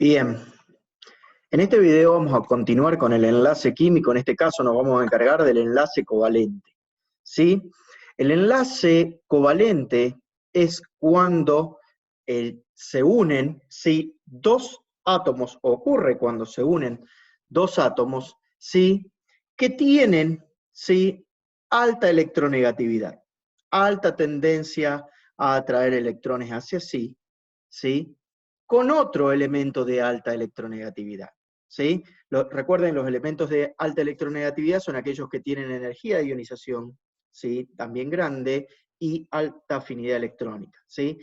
Bien, en este video vamos a continuar con el enlace químico. En este caso nos vamos a encargar del enlace covalente, ¿sí? El enlace covalente es cuando se unen, ¿sí?, dos átomos, ocurre cuando se unen dos átomos, ¿sí?, que tienen, ¿sí?, alta electronegatividad, alta tendencia a atraer electrones hacia sí, ¿sí?, con otro elemento de alta electronegatividad, ¿sí? Recuerden, los elementos de alta electronegatividad son aquellos que tienen energía de ionización, ¿sí?, también grande, y alta afinidad electrónica, ¿sí?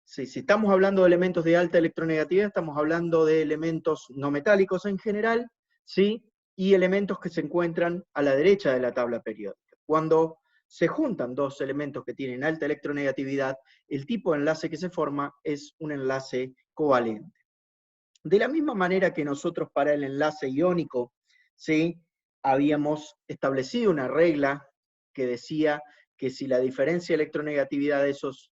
Si estamos hablando de elementos de alta electronegatividad, estamos hablando de elementos no metálicos en general, ¿sí?, y elementos que se encuentran a la derecha de la tabla periódica. Cuando se juntan dos elementos que tienen alta electronegatividad, el tipo de enlace que se forma es un enlace covalente. De la misma manera que nosotros para el enlace iónico, ¿sí?, habíamos establecido una regla que decía que si la diferencia de electronegatividad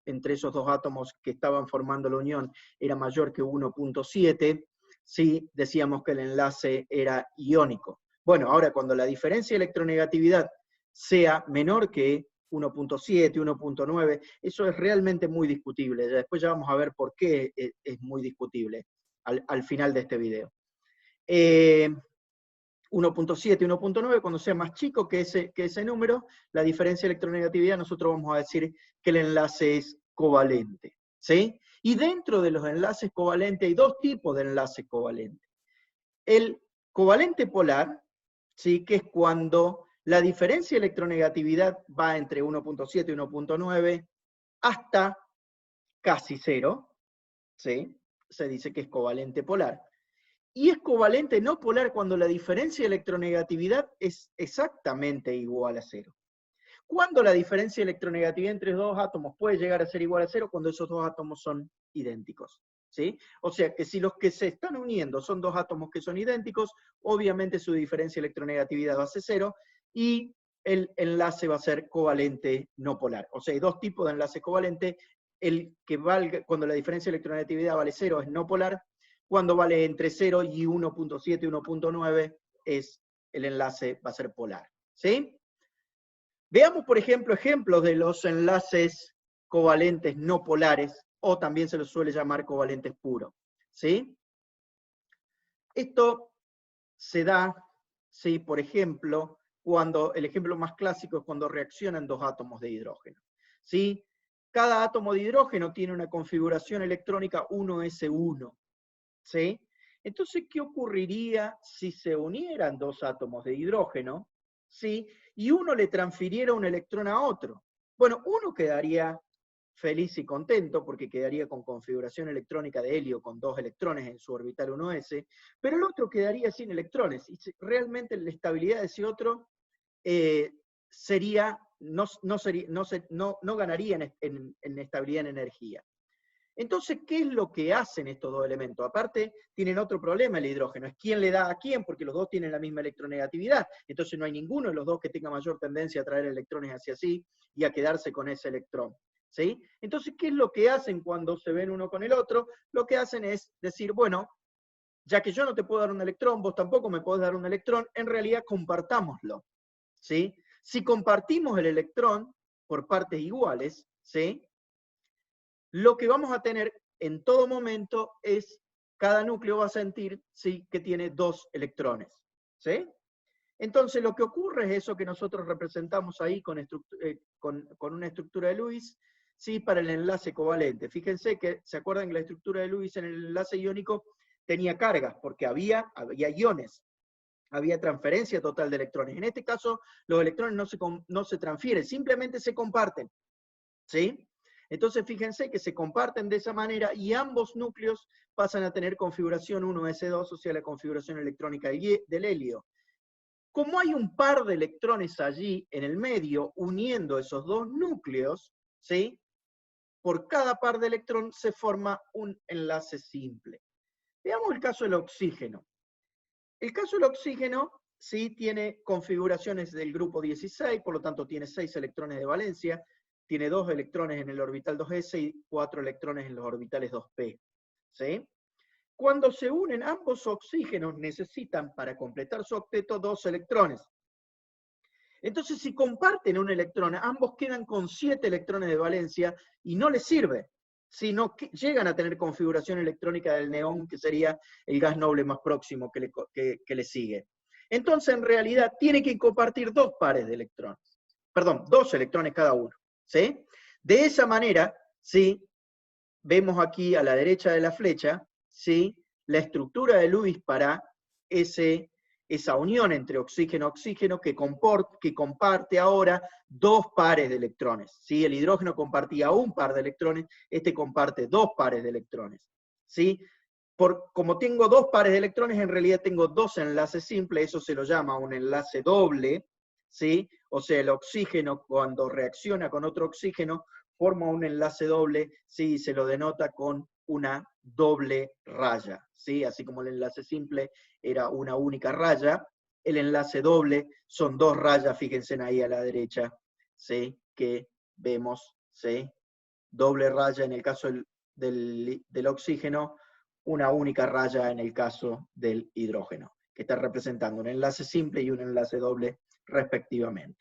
entre esos dos átomos que estaban formando la unión era mayor que 1.7, ¿sí?, decíamos que el enlace era iónico. Bueno, ahora cuando la diferencia de electronegatividad sea menor que 1.7, 1.9, eso es realmente muy discutible. Después ya vamos a ver por qué es muy discutible al final de este video. 1.7, 1.9, cuando sea más chico que ese número, la diferencia de electronegatividad, nosotros vamos a decir que el enlace es covalente, ¿sí? Y dentro de los enlaces covalentes hay dos tipos de enlaces covalentes. El covalente polar, ¿sí?, que es cuando la diferencia de electronegatividad va entre 1.7 y 1.9 hasta casi cero, ¿sí? Se dice que es covalente polar. Y es covalente no polar cuando la diferencia de electronegatividad es exactamente igual a cero. Cuando la diferencia de electronegatividad entre dos átomos puede llegar a ser igual a cero, cuando esos dos átomos son idénticos, ¿sí? O sea que si los que se están uniendo son dos átomos que son idénticos, obviamente su diferencia de electronegatividad va a ser cero y el enlace va a ser covalente no polar. O sea, hay dos tipos de enlace covalente. El que valga, cuando la diferencia de electronegatividad vale cero, es no polar. Cuando vale entre 0 y 1.7, 1.9, el enlace va a ser polar, ¿sí? Veamos, por ejemplo, ejemplos de los enlaces covalentes no polares, o también se los suele llamar covalentes puros, ¿sí? Esto se da, ¿sí?, por ejemplo, cuando el ejemplo más clásico es cuando reaccionan dos átomos de hidrógeno, ¿sí? Cada átomo de hidrógeno tiene una configuración electrónica 1s1, ¿sí? Entonces, ¿qué ocurriría si se unieran dos átomos de hidrógeno, ¿sí?, y uno le transfiriera un electrón a otro? Bueno, uno quedaría feliz y contento porque quedaría con configuración electrónica de helio con dos electrones en su orbital 1s, pero el otro quedaría sin electrones, y realmente la estabilidad de ese otro no ganaría en estabilidad en energía. Entonces, ¿qué es lo que hacen estos dos elementos? Aparte, tienen otro problema el hidrógeno, es quién le da a quién, porque los dos tienen la misma electronegatividad, entonces no hay ninguno de los dos que tenga mayor tendencia a traer electrones hacia sí y a quedarse con ese electrón, ¿sí? Entonces, ¿qué es lo que hacen cuando se ven uno con el otro? Lo que hacen es decir, bueno, ya que yo no te puedo dar un electrón, vos tampoco me podés dar un electrón, en realidad compartámoslo, ¿sí? Si compartimos el electrón por partes iguales, ¿sí?, lo que vamos a tener en todo momento es, cada núcleo va a sentir, ¿sí?, que tiene dos electrones, ¿sí? Entonces lo que ocurre es eso que nosotros representamos ahí con una estructura de Lewis, ¿sí?, para el enlace covalente. Fíjense que, ¿se acuerdan que la estructura de Lewis en el enlace iónico tenía cargas? Porque había iones, había transferencia total de electrones. En este caso, los electrones no se transfieren, simplemente se comparten, ¿sí? Entonces fíjense que se comparten de esa manera y ambos núcleos pasan a tener configuración 1s2, o sea, la configuración electrónica del helio. Como hay un par de electrones allí en el medio uniendo esos dos núcleos, ¿sí?, por cada par de electrón se forma un enlace simple. Veamos el caso del oxígeno. El caso del oxígeno, sí, tiene configuraciones del grupo 16, por lo tanto tiene 6 electrones de valencia, tiene 2 electrones en el orbital 2s y 4 electrones en los orbitales 2p, ¿sí? Cuando se unen ambos oxígenos necesitan para completar su octeto 2 electrones. Entonces, si comparten un electrón, ambos quedan con 7 electrones de valencia y no les sirve. Si no llegan a tener configuración electrónica del neón, que sería el gas noble más próximo que le sigue. Entonces, en realidad, tiene que compartir 2 pares de electrones. Perdón, 2 electrones cada uno. ¿Sí? De esa manera, ¿sí? Vemos aquí a la derecha de la flecha, ¿sí? La estructura de Lewis para esa unión entre oxígeno-oxígeno que comparte ahora 2 pares de electrones. ¿Sí? El hidrógeno compartía un par de electrones, este comparte 2 pares de electrones. ¿Sí? Como tengo 2 pares de electrones, en realidad tengo 2 enlaces simples, eso se lo llama un enlace doble, ¿sí? O sea, el oxígeno cuando reacciona con otro oxígeno forma un enlace doble, ¿sí? Se lo denota con una doble raya, ¿sí? Así como el enlace simple era una única raya, el enlace doble son 2 rayas, fíjense ahí a la derecha, ¿sí? Que vemos, ¿sí? Doble raya en el caso del oxígeno, una única raya en el caso del hidrógeno, que está representando un enlace simple y un enlace doble respectivamente.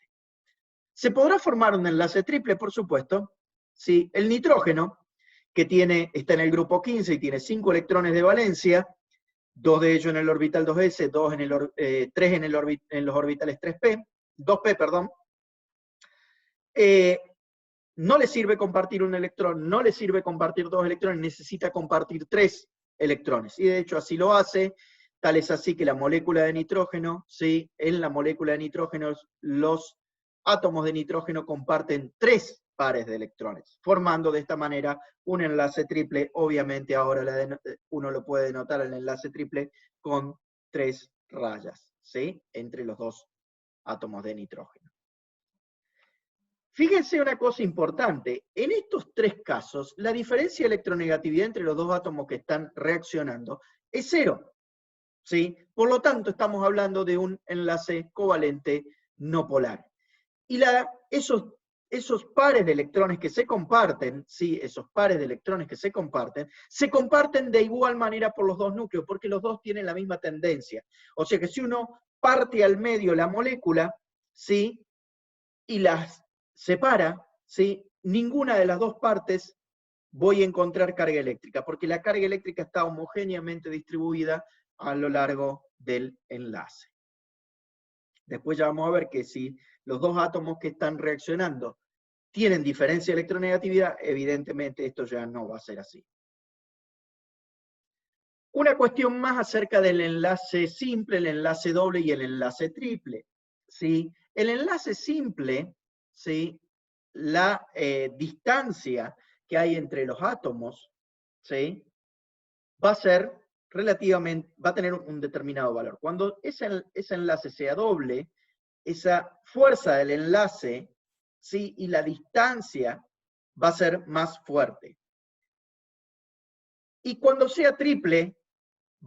¿Se podrá formar un enlace triple? Por supuesto. ¿Sí? El nitrógeno, que está en el grupo 15 y tiene 5 electrones de valencia, 2 de ellos en el orbital 2s, 3 en los orbitales 2p, perdón. No le sirve compartir un electrón, no le sirve compartir 2 electrones, necesita compartir 3 electrones. Y de hecho así lo hace, tal es así que la molécula de nitrógeno, ¿sí? En la molécula de nitrógeno los átomos de nitrógeno comparten 3 pares de electrones, formando de esta manera un enlace triple. Obviamente ahora uno lo puede denotar el enlace triple con 3 rayas, ¿sí? Entre los 2 átomos de nitrógeno. Fíjense una cosa importante, en estos 3 casos, la diferencia de electronegatividad entre los 2 átomos que están reaccionando es 0. ¿Sí? Por lo tanto, estamos hablando de un enlace covalente no polar. Y esos pares de electrones que se comparten, ¿sí? Esos pares de electrones que se comparten de igual manera por los 2 núcleos, porque los 2 tienen la misma tendencia. O sea que si uno parte al medio la molécula, ¿sí? Y las separa, ¿sí? Ninguna de las 2 partes voy a encontrar carga eléctrica, porque la carga eléctrica está homogéneamente distribuida a lo largo del enlace. Después ya vamos a ver que si los 2 átomos que están reaccionando tienen diferencia de electronegatividad, evidentemente esto ya no va a ser así. Una cuestión más acerca del enlace simple, el enlace doble y el enlace triple. ¿Sí? El enlace simple, ¿sí? La distancia que hay entre los átomos, ¿sí? Va a tener un determinado valor. Cuando ese enlace sea doble, esa fuerza del enlace, ¿sí? Y la distancia va a ser más fuerte. Y cuando sea triple,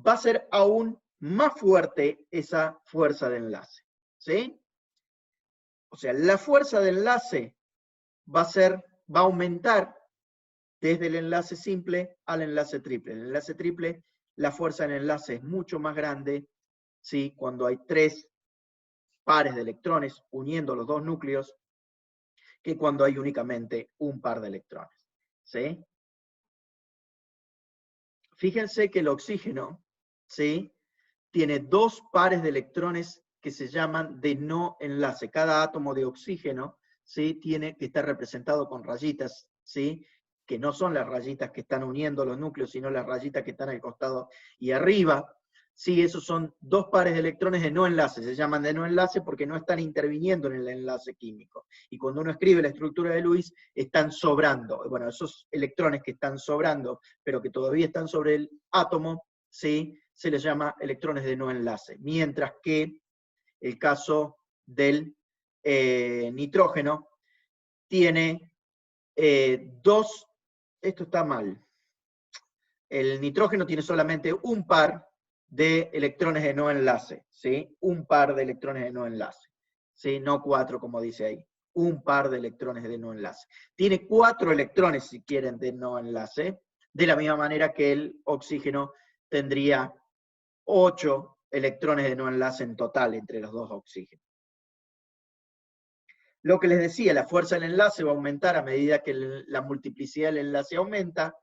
va a ser aún más fuerte esa fuerza de enlace. ¿Sí? O sea, la fuerza de enlace va a aumentar desde el enlace simple al enlace triple. En el enlace triple, la fuerza del enlace es mucho más grande, ¿sí? Cuando hay 3 pares de electrones uniendo los 2 núcleos, que cuando hay únicamente un par de electrones. ¿Sí? Fíjense que el oxígeno, ¿sí? Tiene 2 pares de electrones que se llaman de no enlace. Cada átomo de oxígeno, ¿sí? Tiene que estar representado con rayitas, ¿sí? Que no son las rayitas que están uniendo los núcleos, sino las rayitas que están al costado y arriba. Sí, esos son 2 pares de electrones de no enlace. Se llaman de no enlace porque no están interviniendo en el enlace químico. Y cuando uno escribe la estructura de Lewis, están sobrando. Bueno, esos electrones que están sobrando, pero que todavía están sobre el átomo, ¿sí? Se les llama electrones de no enlace. Mientras que el caso del nitrógeno tiene 2, esto está mal. El nitrógeno tiene solamente un par de electrones de no enlace, ¿sí? Un par de electrones de no enlace, ¿sí? No 4 como dice ahí. Un par de electrones de no enlace. Tiene 4 electrones, si quieren, de no enlace, de la misma manera que el oxígeno tendría 8 electrones de no enlace en total entre los dos oxígenos. Lo que les decía, la fuerza del enlace va a aumentar a medida que la multiplicidad del enlace aumenta,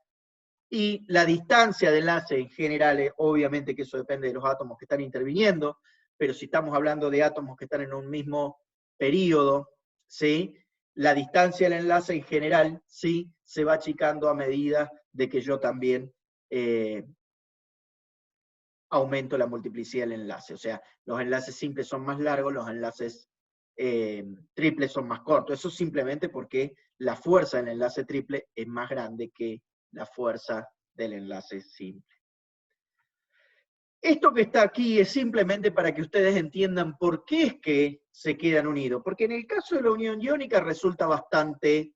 y la distancia de enlace en general, obviamente que eso depende de los átomos que están interviniendo, pero si estamos hablando de átomos que están en un mismo periodo, ¿sí? La distancia del enlace en general, sí, se va achicando a medida de que yo también aumento la multiplicidad del enlace. O sea, los enlaces simples son más largos, los enlaces triples son más cortos. Eso simplemente porque la fuerza del enlace triple es más grande que la fuerza del enlace simple. Esto que está aquí es simplemente para que ustedes entiendan por qué es que se quedan unidos. Porque en el caso de la unión iónica resulta bastante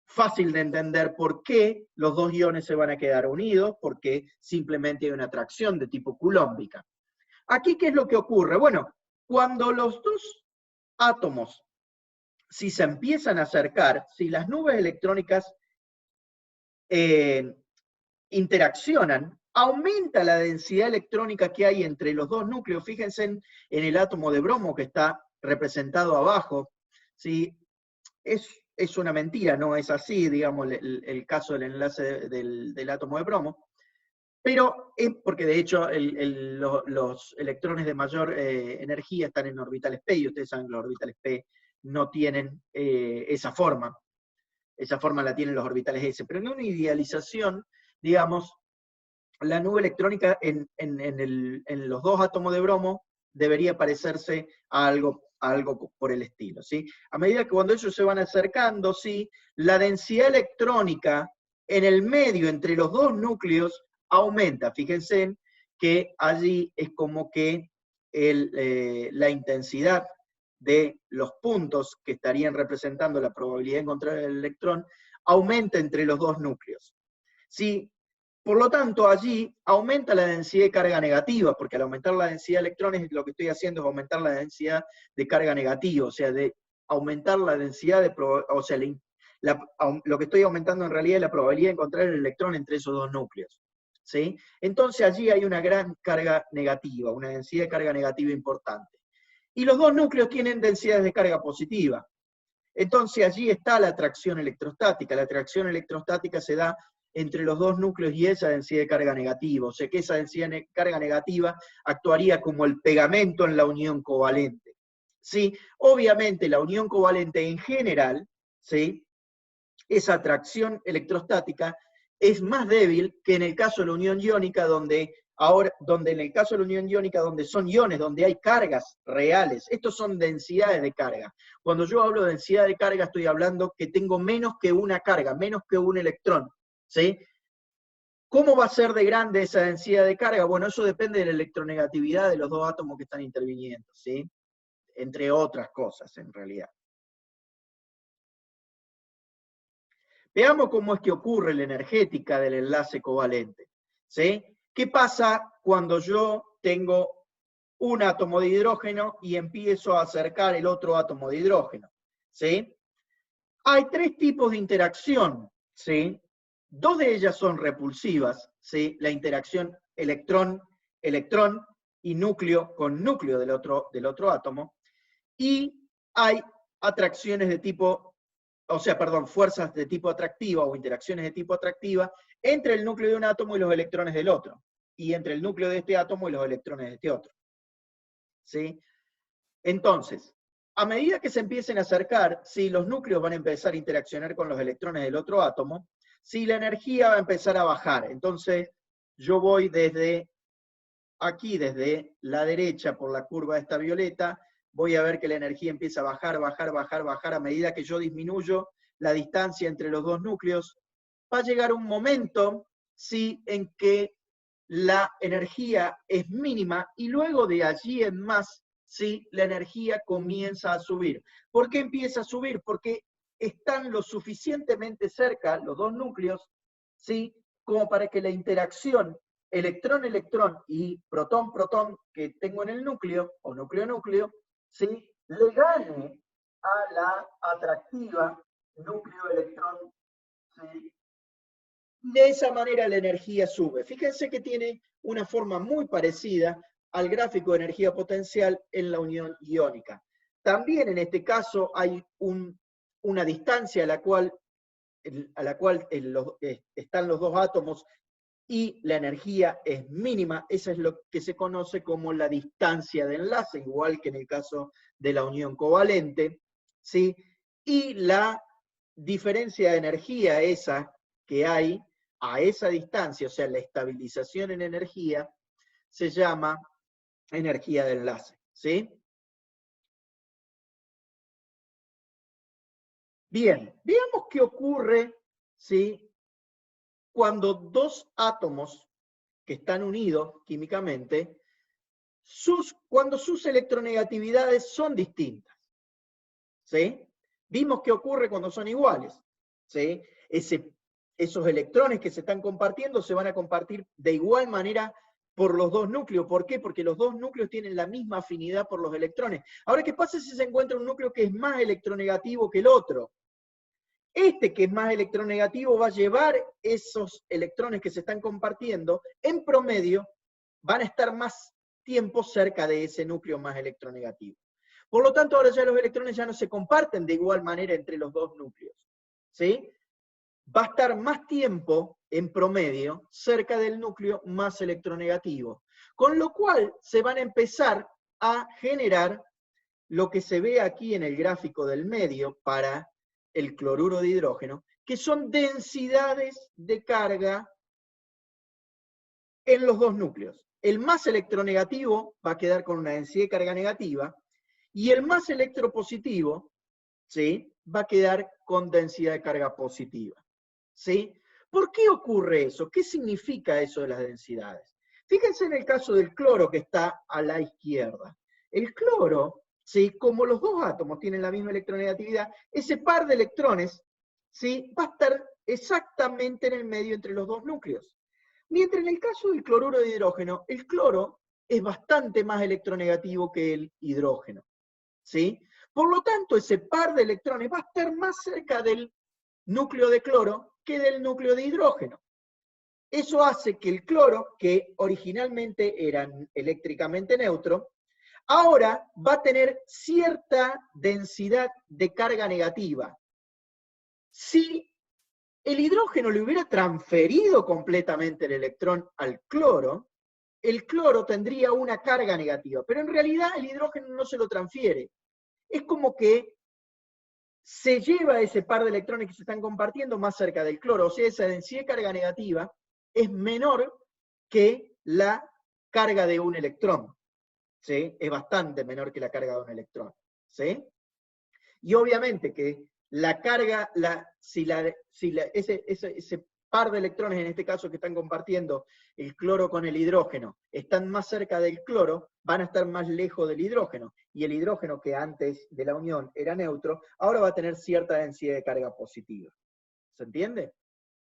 fácil de entender por qué los dos iones se van a quedar unidos, porque simplemente hay una atracción de tipo culómbica. Aquí, ¿qué es lo que ocurre? Bueno, cuando los dos átomos, si se empiezan a acercar, si las nubes electrónicas interaccionan, aumenta la densidad electrónica que hay entre los dos núcleos. Fíjense en el átomo de bromo que está representado abajo. ¿Sí? Es una mentira, no es así, digamos, el caso del enlace del átomo de bromo. Pero es porque de hecho los electrones de mayor energía están en orbitales p, y ustedes saben que los orbitales p no tienen esa forma. Esa forma la tienen los orbitales s. Pero en una idealización, digamos, la nube electrónica en los dos átomos de bromo debería parecerse a algo por el estilo, ¿sí? A medida que cuando ellos se van acercando, ¿sí? La densidad electrónica en el medio entre los dos núcleos aumenta. Fíjense que allí es como que la intensidad de los puntos que estarían representando la probabilidad de encontrar el electrón aumenta entre los dos núcleos. ¿Sí? Por lo tanto, allí aumenta la densidad de carga negativa, porque al aumentar la densidad de electrones, lo que estoy haciendo es aumentar la densidad de carga negativa, o sea, de aumentar la densidad de, o sea, lo que estoy aumentando en realidad es la probabilidad de encontrar el electrón entre esos dos núcleos. ¿Sí? Entonces allí hay una gran carga negativa, una densidad de carga negativa importante. Y los dos núcleos tienen densidades de carga positiva. Entonces allí está la atracción electrostática. La atracción electrostática se da entre los dos núcleos y esa densidad de carga negativa. O sea que esa densidad de carga negativa actuaría como el pegamento en la unión covalente. ¿Sí? Obviamente la unión covalente en general, ¿sí? Esa atracción electrostática es más débil que en el caso de la unión iónica, donde en el caso de la unión iónica, donde son iones, donde hay cargas reales. Estos son densidades de carga. Cuando yo hablo de densidad de carga, estoy hablando que tengo menos que una carga, menos que un electrón. ¿Sí? ¿Cómo va a ser de grande esa densidad de carga? Bueno, eso depende de la electronegatividad de los dos átomos que están interviniendo, ¿sí? Entre otras cosas, en realidad. Veamos cómo es que ocurre la energética del enlace covalente. ¿Sí? ¿Qué pasa cuando yo tengo un átomo de hidrógeno y empiezo a acercar el otro átomo de hidrógeno? ¿Sí? Hay tres tipos de interacción, ¿sí? Dos de ellas son repulsivas, ¿sí? La interacción electrón y núcleo con núcleo del otro átomo. Y hay atracciones de tipo, fuerzas de tipo atractiva o interacciones de tipo atractiva entre el núcleo de un átomo y los electrones del otro, y entre el núcleo de este átomo y los electrones de este otro. ¿Sí? Entonces, a medida que se empiecen a acercar, si los núcleos van a empezar a interaccionar con los electrones del otro átomo, si la energía va a empezar a bajar. Entonces, yo voy desde aquí, desde la derecha, por la curva esta violeta, voy a ver que la energía empieza a bajar, bajar, bajar, bajar, a medida que yo disminuyo la distancia entre los dos núcleos. Va a llegar un momento, ¿sí?, en que la energía es mínima, y luego de allí en más, ¿sí?, la energía comienza a subir. ¿Por qué empieza a subir? Porque están lo suficientemente cerca los dos núcleos, ¿sí?, como para que la interacción electrón-electrón y protón-protón que tengo en el núcleo, o núcleo-núcleo, ¿sí?, le gane a la atractiva núcleo-electrón, ¿sí?, De esa manera la energía sube. Fíjense que tiene una forma muy parecida al gráfico de energía potencial en la unión iónica. También en este caso hay una distancia a la cual están los dos átomos y la energía es mínima. Esa es lo que se conoce como la distancia de enlace, igual que en el caso de la unión covalente, ¿sí? Y la diferencia de energía esa que hay a esa distancia, o sea, la estabilización en energía, se llama energía de enlace, ¿sí? Bien, veamos qué ocurre, ¿sí? Cuando dos átomos que están unidos químicamente, cuando sus electronegatividades son distintas, ¿sí? Vimos qué ocurre cuando son iguales, ¿sí? Esos electrones que se están compartiendo se van a compartir de igual manera por los dos núcleos. ¿Por qué? Porque los dos núcleos tienen la misma afinidad por los electrones. Ahora, ¿qué pasa si se encuentra un núcleo que es más electronegativo que el otro? Este que es más electronegativo va a llevar esos electrones que se están compartiendo, en promedio, van a estar más tiempo cerca de ese núcleo más electronegativo. Por lo tanto, ahora ya los electrones ya no se comparten de igual manera entre los dos núcleos, ¿sí? Va a estar más tiempo, en promedio, cerca del núcleo más electronegativo. Con lo cual, se van a empezar a generar lo que se ve aquí en el gráfico del medio para el cloruro de hidrógeno, que son densidades de carga en los dos núcleos. El más electronegativo va a quedar con una densidad de carga negativa y el más electropositivo, ¿sí?, va a quedar con densidad de carga positiva, ¿sí? ¿Por qué ocurre eso? ¿Qué significa eso de las densidades? Fíjense en el caso del cloro que está a la izquierda. El cloro, ¿sí?, como los dos átomos tienen la misma electronegatividad, ese par de electrones, ¿sí?, va a estar exactamente en el medio entre los dos núcleos. Mientras en el caso del cloruro de hidrógeno, el cloro es bastante más electronegativo que el hidrógeno, ¿sí? Por lo tanto, ese par de electrones va a estar más cerca del núcleo de cloro que del núcleo de hidrógeno. Eso hace que el cloro, que originalmente era eléctricamente neutro, ahora va a tener cierta densidad de carga negativa. Si el hidrógeno le hubiera transferido completamente el electrón al cloro, el cloro tendría una carga negativa, pero en realidad el hidrógeno no se lo transfiere. Es como que se lleva ese par de electrones que se están compartiendo más cerca del cloro, o sea, esa densidad de carga negativa es menor que la carga de un electrón, ¿sí? Es bastante menor que la carga de un electrón, ¿sí? Y obviamente que la carga, ese par de electrones, en este caso que están compartiendo el cloro con el hidrógeno, están más cerca del cloro, van a estar más lejos del hidrógeno. Y el hidrógeno, que antes de la unión era neutro, ahora va a tener cierta densidad de carga positiva. ¿Se entiende?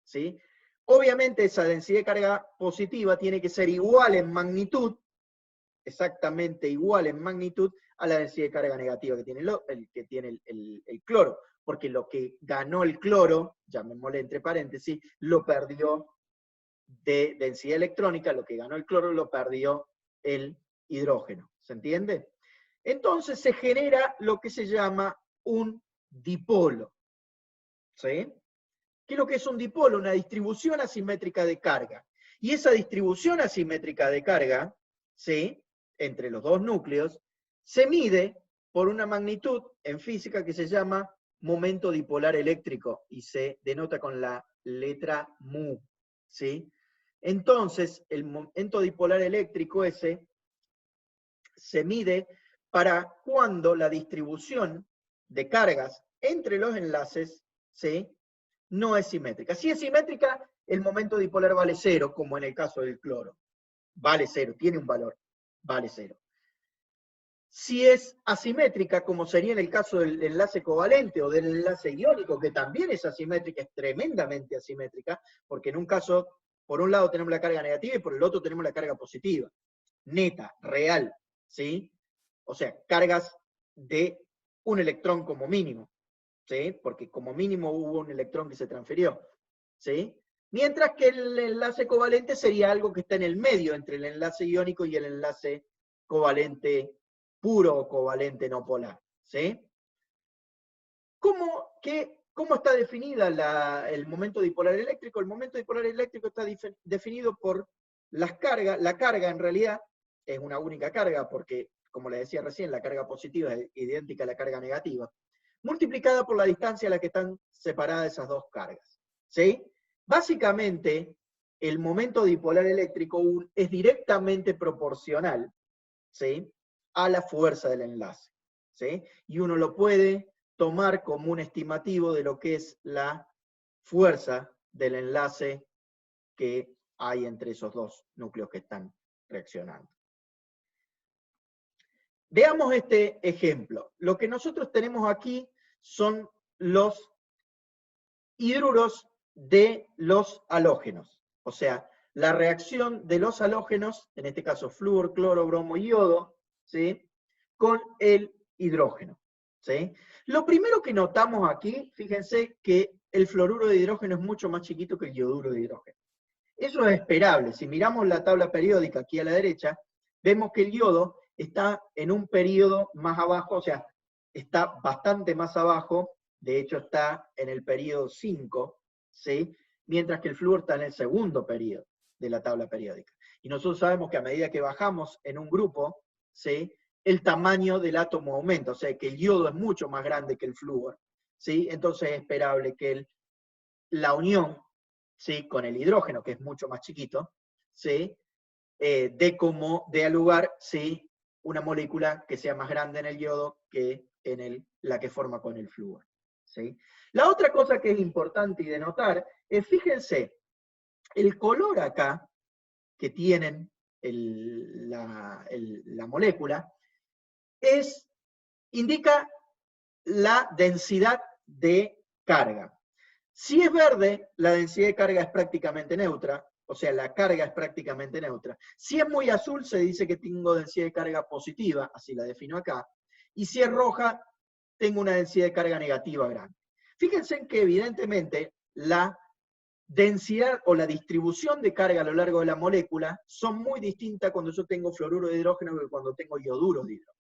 ¿Sí? Obviamente esa densidad de carga positiva tiene que ser igual en magnitud, exactamente igual en magnitud, a la densidad de carga negativa que tiene el cloro, porque lo que ganó el cloro, llamémosle entre paréntesis, lo perdió de densidad electrónica, lo que ganó el cloro lo perdió el hidrógeno. ¿Se entiende? Entonces se genera lo que se llama un dipolo. ¿Sí? ¿Qué es lo que es un dipolo? Una distribución asimétrica de carga. Y esa distribución asimétrica de carga, ¿sí?, entre los dos núcleos, se mide por una magnitud en física que se llama momento dipolar eléctrico y se denota con la letra mu, ¿sí? Entonces, el momento dipolar eléctrico ese se mide para cuando la distribución de cargas entre los enlaces, ¿sí?, no es simétrica. Si es simétrica, el momento dipolar vale cero, como en el caso del cloro. Vale cero, tiene un valor, vale cero. Si es asimétrica, como sería en el caso del enlace covalente o del enlace iónico, que también es asimétrica, es tremendamente asimétrica, porque en un caso, por un lado tenemos la carga negativa y por el otro tenemos la carga positiva. Neta, real, ¿sí? O sea, cargas de un electrón como mínimo, ¿sí? Porque como mínimo hubo un electrón que se transfirió, ¿sí? Mientras que el enlace covalente sería algo que está en el medio entre el enlace iónico y el enlace covalente puro o covalente no polar. ¿Sí? ¿Cómo está definida el momento dipolar eléctrico? El momento dipolar eléctrico está definido por las cargas. La carga en realidad es una única carga porque, como les decía recién, la carga positiva es idéntica a la carga negativa, multiplicada por la distancia a la que están separadas esas dos cargas. ¿Sí? Básicamente, el momento dipolar eléctrico es directamente proporcional, ¿sí?, a la fuerza del enlace. ¿Sí? Y uno lo puede tomar como un estimativo de lo que es la fuerza del enlace que hay entre esos dos núcleos que están reaccionando. Veamos este ejemplo. Lo que nosotros tenemos aquí son los hidruros de los halógenos. O sea, la reacción de los halógenos, en este caso flúor, cloro, bromo y yodo, ¿sí?, con el hidrógeno. ¿Sí? Lo primero que notamos aquí, fíjense que el fluoruro de hidrógeno es mucho más chiquito que el yoduro de hidrógeno. Eso es esperable. Si miramos la tabla periódica aquí a la derecha, vemos que el yodo está en un periodo más abajo, o sea, está bastante más abajo, de hecho está en el periodo 5, ¿sí?, mientras que el flúor está en el segundo periodo de la tabla periódica. Y nosotros sabemos que a medida que bajamos en un grupo, ¿sí?, el tamaño del átomo aumenta, o sea que el yodo es mucho más grande que el flúor, ¿sí? Entonces es esperable que la unión, ¿sí?, con el hidrógeno, que es mucho más chiquito, ¿sí?, dé lugar, ¿sí?, una molécula que sea más grande en el yodo que en la que forma con el flúor. ¿Sí? La otra cosa que es importante y de notar es, fíjense, el color acá que tienen la molécula indica la densidad de carga. Si es verde, la densidad de carga es prácticamente neutra, o sea, la carga es prácticamente neutra. Si es muy azul, se dice que tengo densidad de carga positiva, así la defino acá. Y si es roja, tengo una densidad de carga negativa grande. Fíjense en que evidentemente la densidad o la distribución de carga a lo largo de la molécula son muy distintas cuando yo tengo fluoruro de hidrógeno que cuando tengo yoduro de hidrógeno.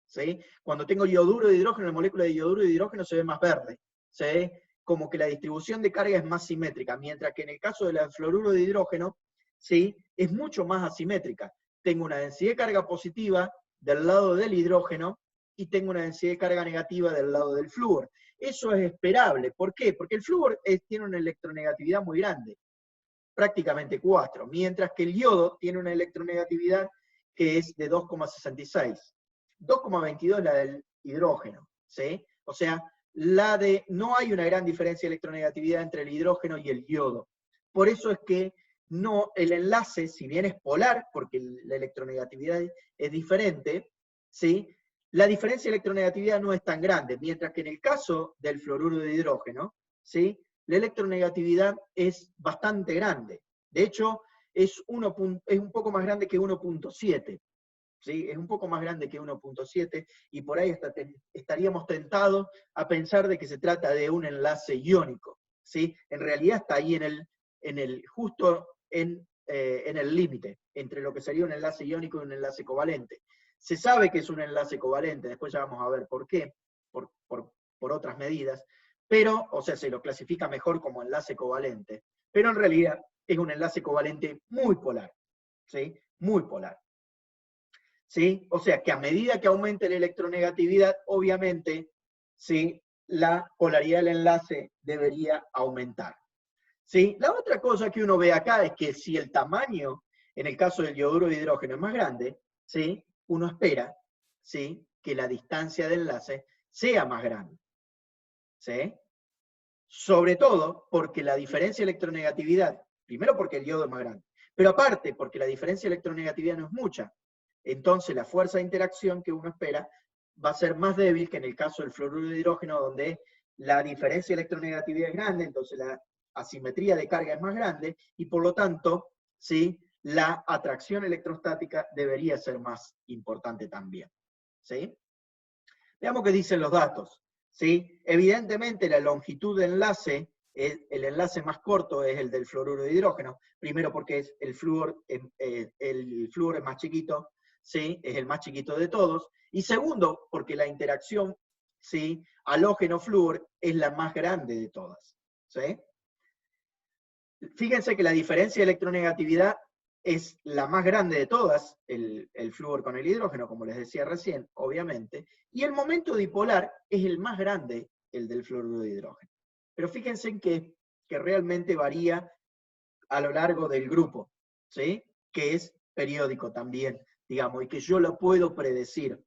¿Sí? Cuando tengo yoduro de hidrógeno, la molécula de yoduro de hidrógeno se ve más verde. ¿Sí? Como que la distribución de carga es más simétrica, mientras que en el caso del fluoruro de hidrógeno, ¿sí?, es mucho más asimétrica. Tengo una densidad de carga positiva del lado del hidrógeno y tengo una densidad de carga negativa del lado del flúor. Eso es esperable. ¿Por qué? Porque el flúor tiene una electronegatividad muy grande, prácticamente 4, mientras que el yodo tiene una electronegatividad que es de 2,66. 2,22 la del hidrógeno, ¿sí? O sea, no hay una gran diferencia de electronegatividad entre el hidrógeno y el yodo. Por eso es que el enlace, si bien es polar, porque la electronegatividad es diferente, ¿sí?, la diferencia de electronegatividad no es tan grande, mientras que en el caso del fluoruro de hidrógeno, ¿sí?, la electronegatividad es bastante grande. De hecho, es un poco más grande que 1.7. ¿Sí? Es un poco más grande que 1.7 y por ahí estaríamos tentados a pensar de que se trata de un enlace iónico. ¿Sí? En realidad está ahí justo en el límite entre lo que sería un enlace iónico y un enlace covalente. Se sabe que es un enlace covalente, después ya vamos a ver por qué, por otras medidas, pero, o sea, se lo clasifica mejor como enlace covalente, pero en realidad es un enlace covalente muy polar. ¿Sí? Muy polar. ¿Sí? O sea que a medida que aumente la electronegatividad, obviamente, ¿sí?, la polaridad del enlace debería aumentar. ¿Sí? La otra cosa que uno ve acá es que si el tamaño, en el caso del yoduro de hidrógeno, es más grande, ¿sí?, uno espera, ¿sí?, que la distancia de enlace sea más grande. ¿Sí? Sobre todo porque la diferencia de electronegatividad, primero porque el yodo es más grande, pero aparte porque la diferencia de electronegatividad no es mucha. Entonces la fuerza de interacción que uno espera va a ser más débil que en el caso del fluoruro de hidrógeno, donde la diferencia de electronegatividad es grande, entonces la asimetría de carga es más grande, y por lo tanto, ¿sí?, la atracción electrostática debería ser más importante también. ¿Sí? Veamos qué dicen los datos. ¿Sí? Evidentemente la longitud de enlace El enlace más corto es el del fluoruro de hidrógeno, primero porque el flúor es más chiquito, ¿sí? Es el más chiquito de todos, y segundo porque la interacción, ¿sí? Halógeno-flúor es la más grande de todas, ¿sí? Fíjense que la diferencia de electronegatividad es la más grande de todas, el flúor con el hidrógeno, como les decía recién, obviamente, y el momento dipolar es el más grande, el del fluoruro de hidrógeno. Pero fíjense que realmente varía a lo largo del grupo, ¿sí? Que es periódico también, digamos, y que yo lo puedo predecir,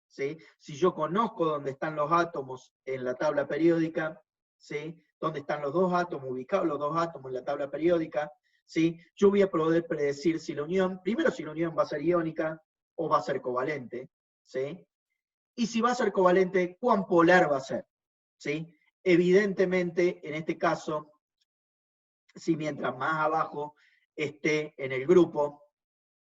¿sí? Si yo conozco dónde están los átomos en la tabla periódica, ¿sí? Dónde están los dos átomos, ubicados los dos átomos en la tabla periódica, ¿sí? Yo voy a poder predecir si la unión, primero si la unión va a ser iónica o va a ser covalente, ¿sí? Y si va a ser covalente, ¿cuán polar va a ser? ¿Sí? Evidentemente, en este caso, si mientras más abajo esté en el grupo,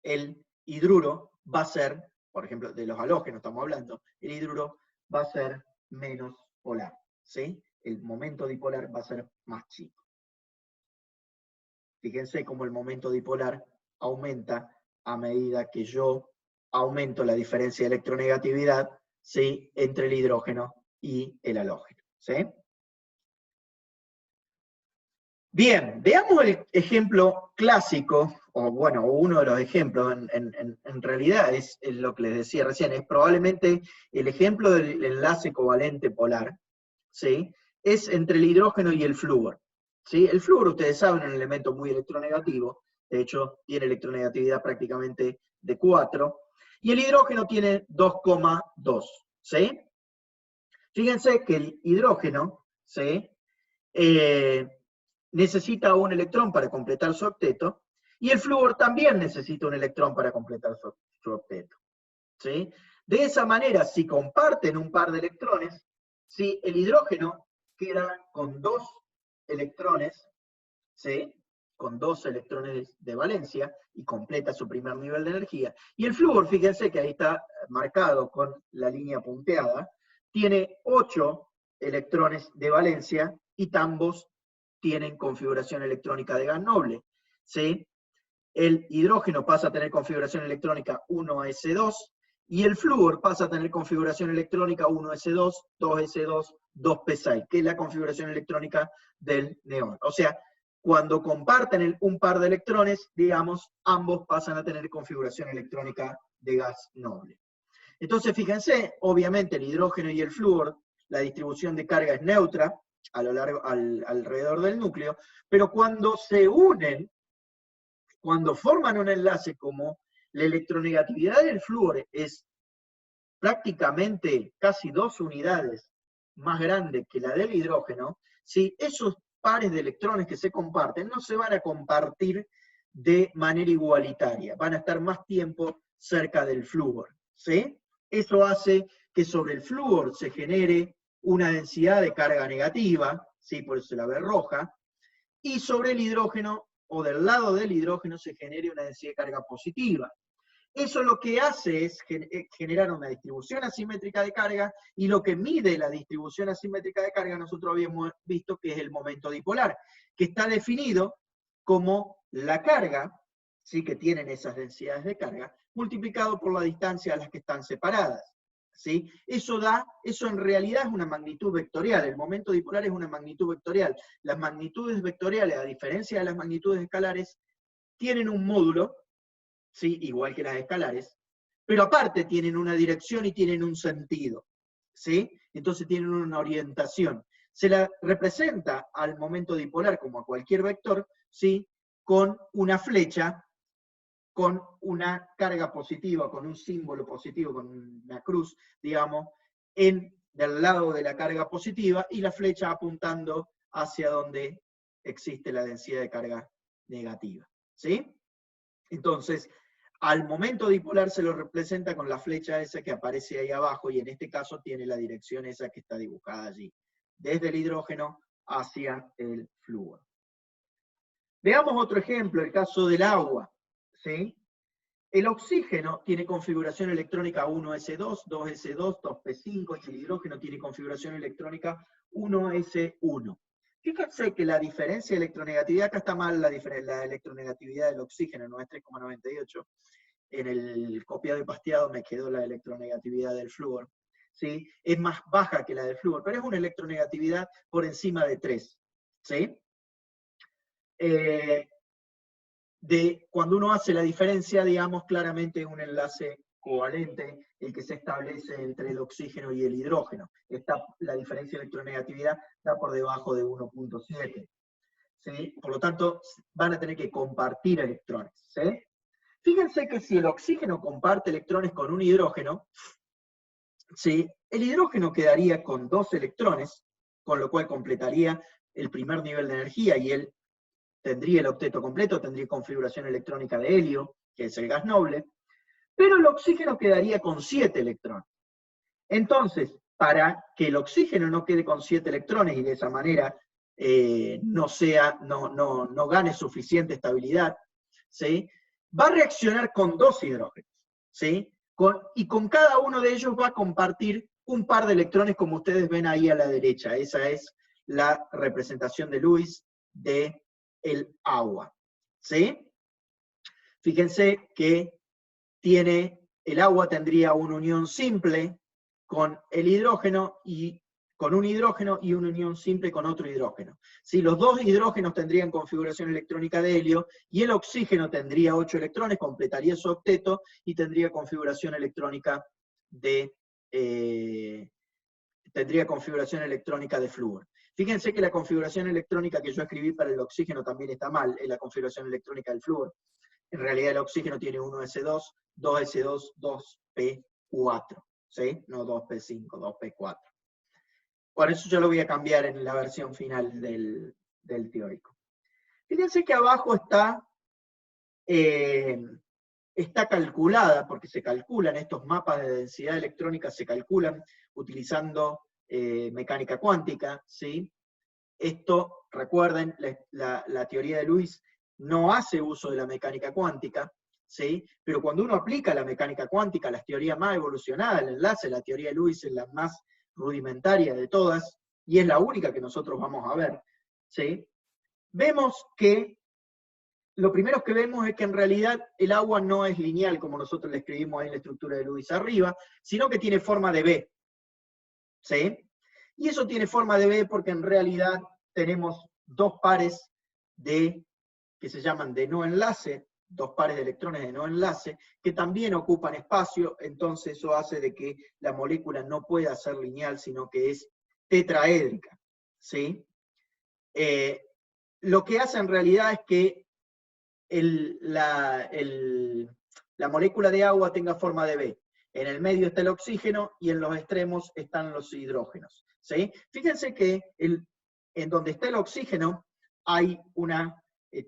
el hidruro va a ser, por ejemplo, de los halógenos estamos hablando, el hidruro va a ser menos polar, ¿sí? El momento dipolar va a ser más chico. Fíjense cómo el momento dipolar aumenta a medida que yo aumento la diferencia de electronegatividad, ¿sí? Entre el hidrógeno y el halógeno, ¿sí? Bien, veamos el ejemplo clásico, o bueno, uno de los ejemplos, en realidad es lo que les decía recién, es probablemente el ejemplo del enlace covalente polar, ¿sí? Es entre el hidrógeno y el flúor, ¿sí? El flúor, ustedes saben, es un elemento muy electronegativo, de hecho, tiene electronegatividad prácticamente de 4, y el hidrógeno tiene 2,2, ¿sí? Fíjense que el hidrógeno, ¿sí? Necesita un electrón para completar su octeto, y el flúor también necesita un electrón para completar su octeto, ¿sí? De esa manera, si comparten un par de electrones, ¿sí? El hidrógeno queda con 2 electrones, ¿sí? Con 2 electrones de valencia, y completa su primer nivel de energía. Y el flúor, fíjense que ahí está marcado con la línea punteada, tiene 8 electrones de valencia, y ambos tienen configuración electrónica de gas noble, ¿sí? El hidrógeno pasa a tener configuración electrónica 1s2, y el flúor pasa a tener configuración electrónica 1s2, 2s2, 2p6, que es la configuración electrónica del neón. O sea, cuando comparten un par de electrones, digamos, ambos pasan a tener configuración electrónica de gas noble. Entonces, fíjense, obviamente el hidrógeno y el flúor, la distribución de carga es neutra a lo largo, alrededor del núcleo, pero cuando se unen, cuando forman un enlace como la electronegatividad del flúor es prácticamente casi 2 unidades más grande que la del hidrógeno, ¿sí? Esos pares de electrones que se comparten no se van a compartir de manera igualitaria, van a estar más tiempo cerca del flúor, ¿sí? Eso hace que sobre el flúor se genere una densidad de carga negativa, ¿sí? Por eso se la ve roja, y sobre el hidrógeno, o del lado del hidrógeno, se genere una densidad de carga positiva. Eso lo que hace es generar una distribución asimétrica de carga, y lo que mide la distribución asimétrica de carga nosotros habíamos visto que es el momento dipolar, que está definido como la carga, ¿sí? Que tienen esas densidades de carga, multiplicado por la distancia a las que están separadas, ¿sí? Eso en realidad es una magnitud vectorial, el momento dipolar es una magnitud vectorial. Las magnitudes vectoriales, a diferencia de las magnitudes escalares, tienen un módulo, ¿sí? Igual que las escalares, pero aparte tienen una dirección y tienen un sentido, ¿sí? Entonces tienen una orientación. Se la representa al momento dipolar como a cualquier vector, ¿sí? Con una flecha, con una carga positiva, con un símbolo positivo, con una cruz, digamos, del lado de la carga positiva, y la flecha apuntando hacia donde existe la densidad de carga negativa, ¿sí? Entonces, al momento dipolar se lo representa con la flecha esa que aparece ahí abajo, y en este caso tiene la dirección esa que está dibujada allí, desde el hidrógeno hacia el flúor. Veamos otro ejemplo, el caso del agua, ¿sí? El oxígeno tiene configuración electrónica 1s2, 2s2, 2p5, y el hidrógeno tiene configuración electrónica 1s1. Fíjense que la diferencia de electronegatividad, acá está mal la electronegatividad del oxígeno, no es 3,98. En el copiado y pasteado me quedó la electronegatividad del flúor. ¿Sí? Es más baja que la del flúor, pero es una electronegatividad por encima de 3. ¿Sí? Cuando uno hace la diferencia, digamos, claramente es un enlace covalente el que se establece entre el oxígeno y el hidrógeno. La diferencia de electronegatividad está por debajo de 1.7. ¿Sí? Por lo tanto, van a tener que compartir electrones. ¿Sí? Fíjense que si el oxígeno comparte electrones con un hidrógeno, ¿sí? El hidrógeno quedaría con 2 electrones, con lo cual completaría el primer nivel de energía y él tendría el octeto completo, tendría configuración electrónica de helio, que es el gas noble, pero el oxígeno quedaría con 7 electrones. Entonces, para que el oxígeno no quede con 7 electrones y de esa manera no gane suficiente estabilidad, ¿sí? Va a reaccionar con 2 hidrógenos, ¿sí? Y con cada uno de ellos va a compartir un par de electrones, como ustedes ven ahí a la derecha. Esa es la representación de Lewis de el agua. ¿Sí? Fíjense que el agua tendría una unión simple con el hidrógeno y con un hidrógeno y una unión simple con otro hidrógeno. Si los dos hidrógenos tendrían configuración electrónica de helio y el oxígeno tendría 8 electrones, completaría su octeto y tendría configuración electrónica de flúor. Fíjense que la configuración electrónica que yo escribí para el oxígeno también está mal, es la configuración electrónica del flúor. En realidad el oxígeno tiene 1s2, 2s2, 2p4, ¿sí? No 2p5, 2p4. Por eso yo lo voy a cambiar en la versión final del teórico. Fíjense que abajo está calculada, porque se calculan estos mapas de densidad electrónica, se calculan utilizando mecánica cuántica, ¿sí? Esto, recuerden, la teoría de Lewis no hace uso de la mecánica cuántica, ¿sí? Pero cuando uno aplica la mecánica cuántica, las teorías más evolucionadas, el enlace, la teoría de Lewis es la más rudimentaria de todas, y es la única que nosotros vamos a ver, ¿sí? Vemos que, lo primero que vemos es que en realidad el agua no es lineal, como nosotros le escribimos ahí en la estructura de Lewis arriba, sino que tiene forma de V, ¿sí? Y eso tiene forma de V porque en realidad tenemos dos pares que se llaman de no enlace, dos pares de electrones de no enlace, que también ocupan espacio, entonces eso hace de que la molécula no pueda ser lineal, sino que es tetraédrica, ¿sí? Lo que hace en realidad es que la molécula de agua tenga forma de V. En el medio está el oxígeno y en los extremos están los hidrógenos, ¿sí? Fíjense que en donde está el oxígeno hay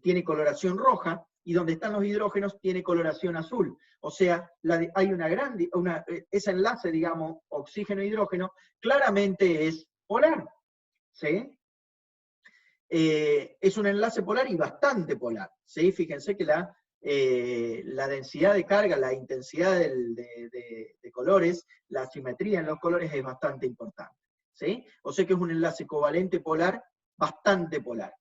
tiene coloración roja, y donde están los hidrógenos tiene coloración azul. O sea, hay ese enlace, digamos, oxígeno-hidrógeno, claramente es polar, ¿sí? Es un enlace polar y bastante polar, ¿sí? Fíjense que la densidad de carga, la intensidad de colores, la simetría en los colores es bastante importante, ¿sí? O sea que es un enlace covalente polar, bastante polar.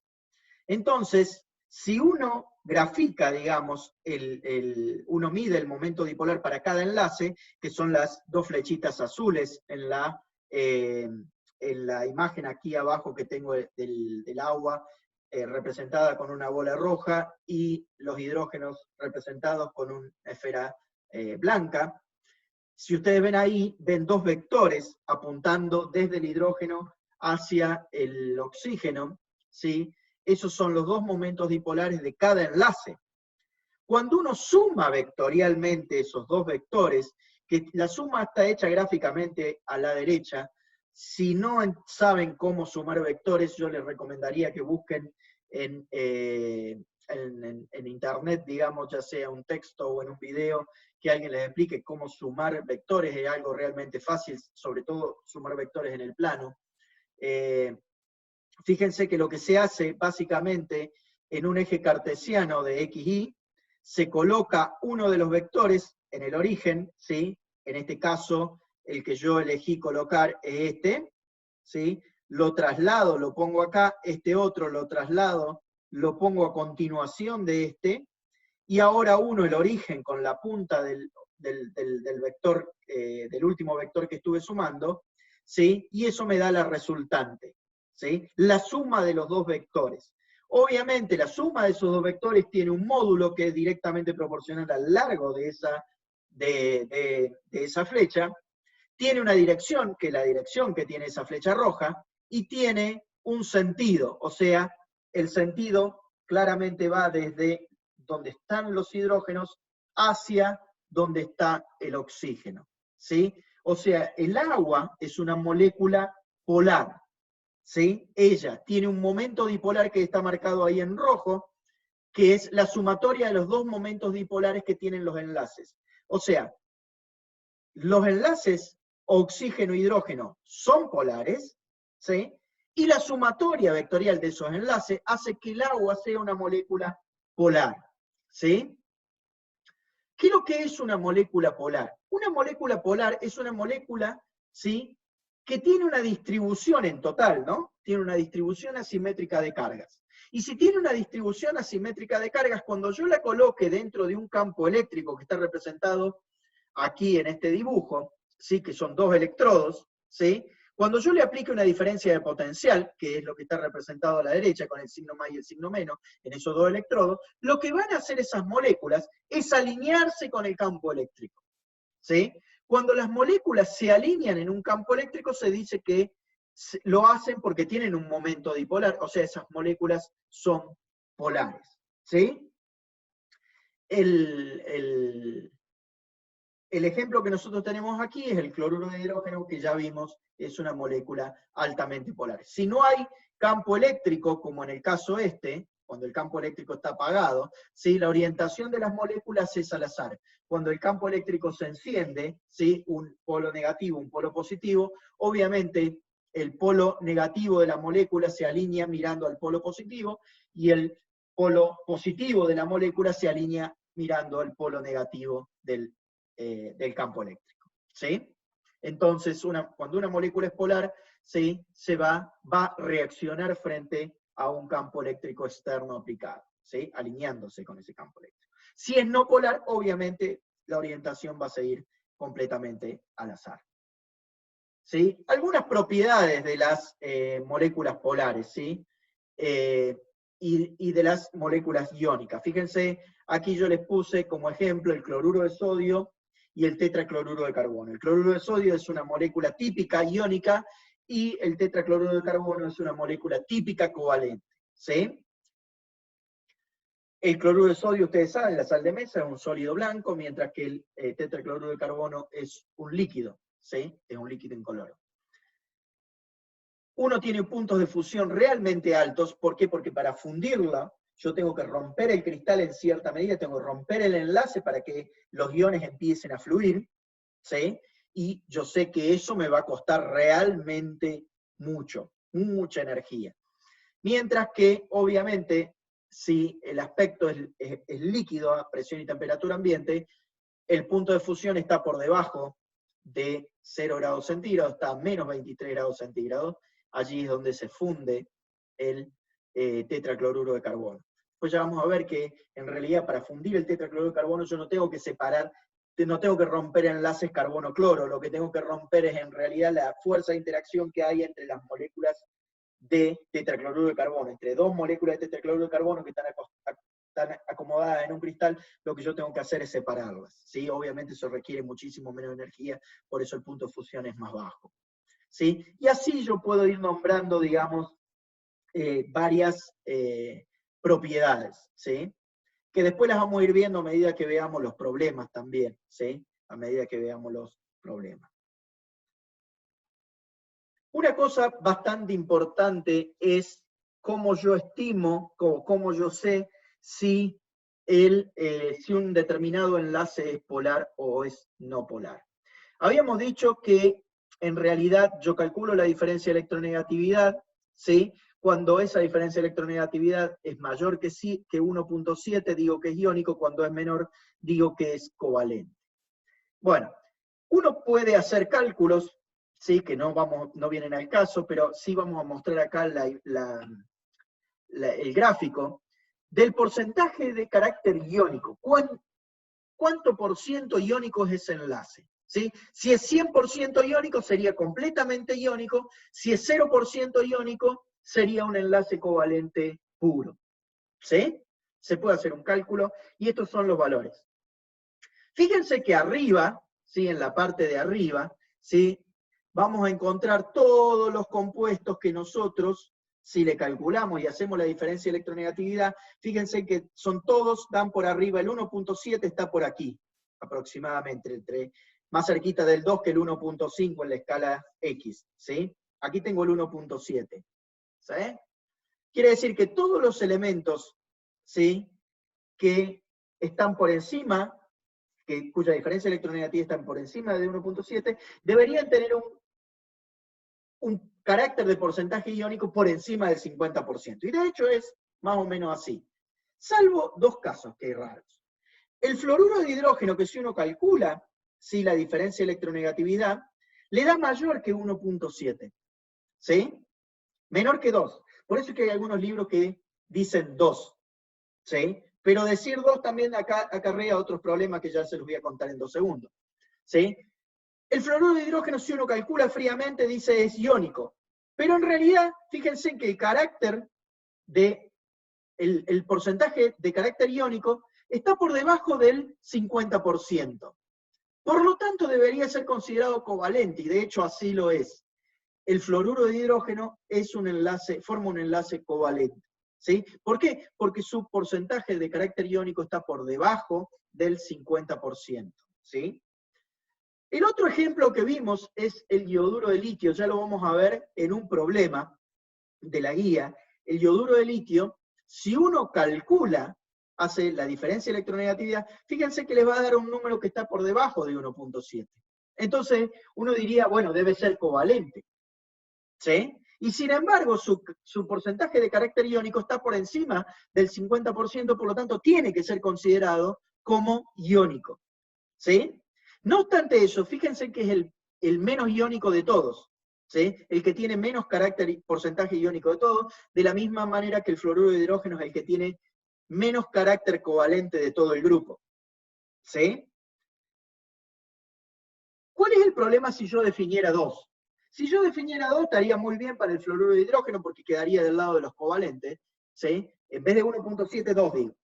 Entonces, si uno grafica, digamos, uno mide el momento dipolar para cada enlace, que son las dos flechitas azules en la imagen aquí abajo que tengo del agua, representada con una bola roja, y los hidrógenos representados con una esfera blanca. Si ustedes ven ahí, ven dos vectores apuntando desde el hidrógeno hacia el oxígeno, ¿sí? Esos son los dos momentos dipolares de cada enlace. Cuando uno suma vectorialmente esos dos vectores, que la suma está hecha gráficamente a la derecha, si no saben cómo sumar vectores, yo les recomendaría que busquen en internet, digamos, ya sea un texto o en un video, que alguien les explique cómo sumar vectores. Es algo realmente fácil, sobre todo sumar vectores en el plano. Fíjense que lo que se hace básicamente en un eje cartesiano de x, y, se coloca uno de los vectores en el origen, ¿sí? En este caso, el que yo elegí colocar es este, ¿sí? lo traslado, lo pongo acá, este otro lo traslado, lo pongo a continuación de este, y ahora uno, el origen, con la punta del vector, del último vector que estuve sumando, ¿sí? Y eso me da la resultante, ¿sí? La suma de los dos vectores. Obviamente la suma de esos dos vectores tiene un módulo que es directamente proporcional al largo de esa flecha, tiene una dirección, que es la dirección que tiene esa flecha roja, y tiene un sentido, o sea, el sentido claramente va desde donde están los hidrógenos hacia donde está el oxígeno, ¿sí? O sea, el agua es una molécula polar, ¿sí? Ella tiene un momento dipolar que está marcado ahí en rojo, que es la sumatoria de los dos momentos dipolares que tienen los enlaces. O sea, los enlaces oxígeno-hidrógeno son polares, ¿sí? Y la sumatoria vectorial de esos enlaces hace que el agua sea una molécula polar, ¿sí? ¿Qué es lo que es una molécula polar? Una molécula polar es una molécula, ¿sí?, que tiene una distribución en total, ¿no? Tiene una distribución asimétrica de cargas. Y si tiene una distribución asimétrica de cargas, cuando yo la coloque dentro de un campo eléctrico que está representado aquí en este dibujo, ¿sí?, que son dos electrodos, ¿sí?, cuando yo le aplique una diferencia de potencial, que es lo que está representado a la derecha con el signo más y el signo menos, en esos dos electrodos, lo que van a hacer esas moléculas es alinearse con el campo eléctrico, ¿sí? Cuando las moléculas se alinean en un campo eléctrico, se dice que lo hacen porque tienen un momento dipolar, o sea, esas moléculas son polares, ¿sí? El ejemplo que nosotros tenemos aquí es el cloruro de hidrógeno, que ya vimos es una molécula altamente polar. Si no hay campo eléctrico, como en el caso este, cuando el campo eléctrico está apagado, ¿sí?, la orientación de las moléculas es al azar. Cuando el campo eléctrico se enciende, ¿sí?, un polo negativo, un polo positivo, obviamente el polo negativo de la molécula se alinea mirando al polo positivo, y el polo positivo de la molécula se alinea mirando al polo negativo del campo eléctrico, ¿sí? Entonces, cuando una molécula es polar, ¿sí?, va a reaccionar frente a un campo eléctrico externo aplicado, ¿sí?, alineándose con ese campo eléctrico. Si es no polar, obviamente la orientación va a seguir completamente al azar, ¿sí? Algunas propiedades de las moléculas polares, ¿sí?, y de las moléculas iónicas. Fíjense, aquí yo les puse como ejemplo el cloruro de sodio y el tetracloruro de carbono. El cloruro de sodio es una molécula típica iónica y el tetracloruro de carbono es una molécula típica covalente, ¿sí? El cloruro de sodio, ustedes saben, la sal de mesa es un sólido blanco, mientras que el tetracloruro de carbono es un líquido, ¿sí? Es un líquido incoloro. Uno tiene puntos de fusión realmente altos. ¿Por qué? Porque para fundirla, yo tengo que romper el cristal en cierta medida, tengo que romper el enlace para que los iones empiecen a fluir, ¿sí? Y yo sé que eso me va a costar realmente mucho, mucha energía. Mientras que, obviamente, si el aspecto es líquido a presión y temperatura ambiente, el punto de fusión está por debajo de 0 grados centígrados, está a menos 23 grados centígrados, allí es donde se funde el tetracloruro de carbono. Pues ya vamos a ver que en realidad para fundir el tetracloruro de carbono yo no tengo que separar, no tengo que romper enlaces carbono-cloro, lo que tengo que romper es en realidad la fuerza de interacción que hay entre las moléculas de tetracloruro de carbono, entre dos moléculas de tetracloruro de carbono que están acomodadas en un cristal. Lo que yo tengo que hacer es separarlas, ¿sí? Obviamente eso requiere muchísimo menos energía, por eso el punto de fusión es más bajo, ¿sí? Y así yo puedo ir nombrando, digamos, varias propiedades, ¿sí?, que después las vamos a ir viendo a medida que veamos los problemas también, ¿sí?, a medida que veamos los problemas. Una cosa bastante importante es cómo yo estimo, cómo yo sé si un determinado enlace es polar o es no polar. Habíamos dicho que en realidad yo calculo la diferencia de electronegatividad, ¿sí? Cuando esa diferencia de electronegatividad es mayor que 1.7, digo que es iónico; cuando es menor, digo que es covalente. Bueno, uno puede hacer cálculos, ¿sí? Que no vienen al caso, pero sí vamos a mostrar acá el gráfico del porcentaje de carácter iónico. ¿Cuánto por ciento iónico es ese enlace? ¿Sí? Si es 100% iónico, sería completamente iónico. Si es 0% iónico, sería un enlace covalente puro. ¿Sí? Se puede hacer un cálculo, y estos son los valores. Fíjense que arriba, ¿sí? En la parte de arriba, ¿sí? Vamos a encontrar todos los compuestos que nosotros, si le calculamos y hacemos la diferencia de electronegatividad, fíjense que son todos, dan por arriba, el 1.7 está por aquí, aproximadamente, más cerquita del 2 que el 1.5 en la escala X, ¿sí? Aquí tengo el 1.7, ¿sí? Quiere decir que todos los elementos, ¿sí? Que están por encima, cuya diferencia electronegativa está por encima de 1.7, deberían tener un carácter de porcentaje iónico por encima del 50%. Y de hecho es más o menos así. Salvo dos casos que hay raros. El fluoruro de hidrógeno, que si uno calcula ¿sí? La diferencia de electronegatividad, le da mayor que 1.7. ¿Sí? Menor que 2. Por eso es que hay algunos libros que dicen 2. ¿Sí? Pero decir 2 también acarrea otros problemas que ya se los voy a contar en 2 segundos. ¿Sí? El fluoruro de hidrógeno, si uno calcula fríamente, dice es iónico. Pero en realidad, fíjense que el carácter el porcentaje de carácter iónico está por debajo del 50%. Por lo tanto, debería ser considerado covalente, y de hecho así lo es. El fluoruro de hidrógeno forma un enlace covalente. ¿Sí? ¿Por qué? Porque su porcentaje de carácter iónico está por debajo del 50%. ¿Sí? El otro ejemplo que vimos es el yoduro de litio, ya lo vamos a ver en un problema de la guía. El yoduro de litio, si uno calcula, hace la diferencia de electronegatividad, fíjense que les va a dar un número que está por debajo de 1.7. Entonces, uno diría, bueno, debe ser covalente. ¿Sí? Y sin embargo, su porcentaje de carácter iónico está por encima del 50%, por lo tanto, tiene que ser considerado como iónico. ¿Sí? No obstante eso, fíjense que es el menos iónico de todos, ¿sí? El que tiene menos carácter y porcentaje iónico de todos, de la misma manera que el fluoruro de hidrógeno es el que tiene menos carácter covalente de todo el grupo. ¿Sí? ¿Cuál es el problema si yo definiera 2? Si yo definiera 2, estaría muy bien para el fluoruro de hidrógeno porque quedaría del lado de los covalentes, ¿sí? En vez de 1.7, 2 digo.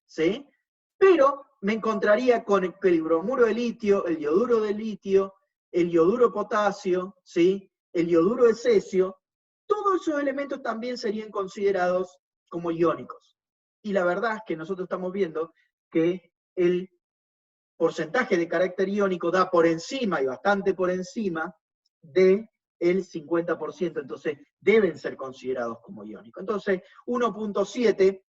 ¿Sí? Pero me encontraría con el bromuro de litio, el yoduro de litio, el yoduro de potasio, ¿sí? El yoduro de cesio. Todos esos elementos también serían considerados como iónicos. Y la verdad es que nosotros estamos viendo que el porcentaje de carácter iónico da por encima, y bastante por encima, del 50%. Entonces, deben ser considerados como iónicos. Entonces, 1.7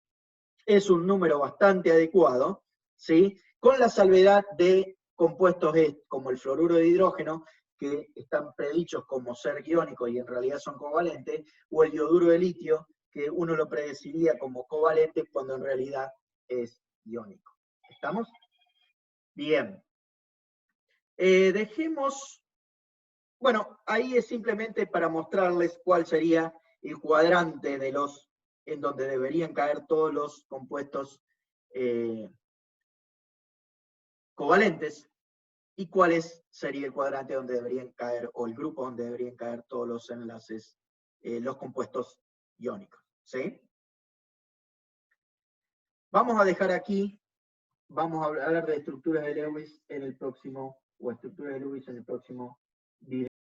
es un número bastante adecuado, ¿sí? Con la salvedad de compuestos como el fluoruro de hidrógeno, que están predichos como ser iónicos y en realidad son covalentes, o el yoduro de litio, que uno lo predeciría como covalente cuando en realidad es iónico. ¿Estamos? Bien. Bueno, ahí es simplemente para mostrarles cuál sería el cuadrante en donde deberían caer todos los compuestos covalentes, y cuál sería el cuadrante donde deberían caer, o el grupo donde deberían caer todos los enlaces, los compuestos iónicos. ¿Sí? Vamos a dejar aquí, vamos a hablar de estructuras de Lewis en el próximo, o estructuras de Lewis en el próximo video.